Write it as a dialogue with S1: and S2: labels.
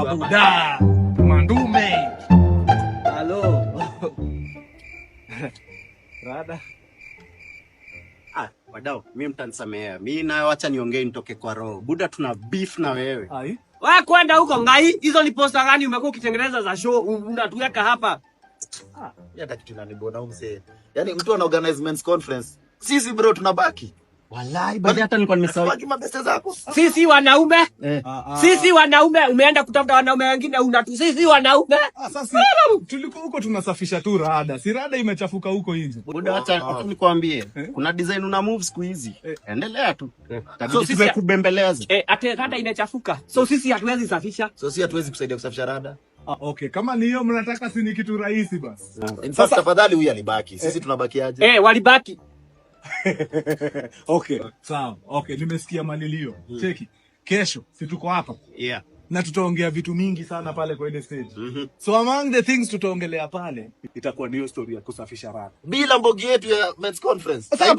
S1: Mabuda. Mandume.
S2: Halo. Rada.
S3: Wadau, mimi mtanisamea. Mimi nayo acha niongee nitoke kwa roho. Buda tuna beef na wewe.
S1: Ai.
S2: Wewe kwenda huko ngai, hizo ni posta gani umekuwa ukitengeneza za show unatuweka hapa?
S4: Hata kitu inanibona umse. Yaani mtu ana organizement conference. Sisi bro tunabaki.
S3: Wallahi, bado hata nilikuwa nimesahau.
S4: Baki mabeste zako.
S2: Sisi wanaume? Sisi wanaume umeenda kutafuta wanaume wengine sisi wanaume?
S1: Sasa tulikuwa huko tunasafisha tu rada. Si rada imechafuka huko nje.
S3: Buda acha nikwambie. Kuna design una move siku hizi. Endelea tu.
S2: So
S3: Sisi kubembeleza.
S2: ate rada imechafuka. So sisi hatuwezi safisha.
S4: So si hatuwezi kusaidia kusafisha rada.
S1: Okay, kama ni hiyo mnataka si ni kitu rahisi basi.
S4: In fact tafadhali huyu alibaki. Sisi tunabaki aje?
S2: Walibaki.
S1: Okay, sawa. Okay, nimesikia malilio. Cheki. Kesho si tuko hapa.
S3: Yeah.
S1: Na tutaongea vitu mingi sana pale kwa ile stage. So among the things tutaongelea pale itakuwa ndio story ya kusafisha rada.
S4: Bila mbogi yetu ya men's conference.